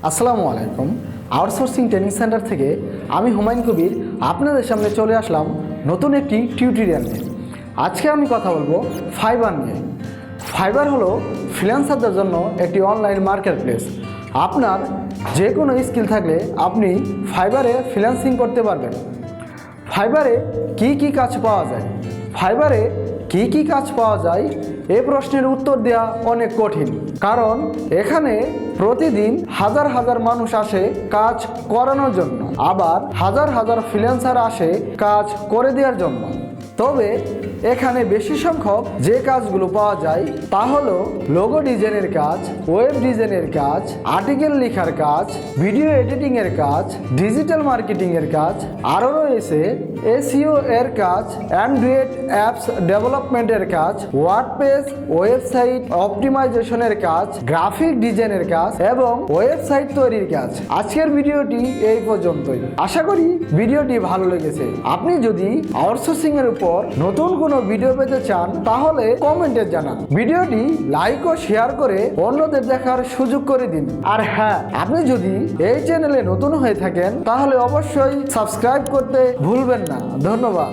আসসালামু আলাইকুম। Outsourcing training centre থেকে আমি হুমায়ুন কবির আপনাদের সামনে চলে আসলাম নতুন একটি টিউটোরিয়াল নিয়ে। আজকে আমি কথা বলবো ফাইবার নিয়ে। ফাইবার হলো ফ্রিল্যান্সারদের জন্য একটি অনলাইন মার্কেট প্লেস। আপনার যে কোনো স্কিল থাকলে আপনি ফাইবারে ফ্রিল্যান্সিং করতে পারবেন। ফাইবারে কি কাজ পাওয়া যায়, ফাইবারে কি কাজ পাওয়া যায় এই প্রশ্নের উত্তর দেওয়া অনেক কঠিন, কারণ এখানে প্রতিদিন হাজার হাজার মানুষ আসে কাজ করানোর জন্য, আবার হাজার হাজার ফ্রিল্যান্সার আসে কাজ করে দেওয়ার জন্য। তবে এখানে বেশি সংখ্যক যে কাজগুলো পাওয়া যায় তা হলো লোগো ডিজাইনের কাজ, ওয়েব ডিজাইনের কাজ, আর্টিকেল লেখার কাজ, ভিডিও এডিটিংয়ের কাজ, ডিজিটাল মার্কেটিংয়ের কাজ, আরও রয়েছে এসইও এর কাজ, অ্যান্ড্রয়েড অ্যাপস ডেভেলপমেন্টের কাজ, ওয়ার্ডপ্রেস ওয়েবসাইট অপটিমাইজেশনের কাজ, গ্রাফিক ডিজাইনের কাজ এবং ওয়েবসাইট তৈরির কাজ। আজকের ভিডিওটি এই পর্যন্তই। আশা করি ভিডিওটি ভালো লেগেছে। আপনি যদি আউটসোর্সিং এর উপর নতুন কোনো ভিডিও পেতে চান তাহলে কমেন্টে জানান। ভিডিওটি লাইক ও শেয়ার করে অন্যদের দেখার সুযোগ করে দিন। আর হ্যাঁ, আপনি যদি এই চ্যানেলে নতুন হয়ে থাকেন তাহলে অবশ্যই সাবস্ক্রাইব করতে ভুলবেন না। ধন্যবাদ।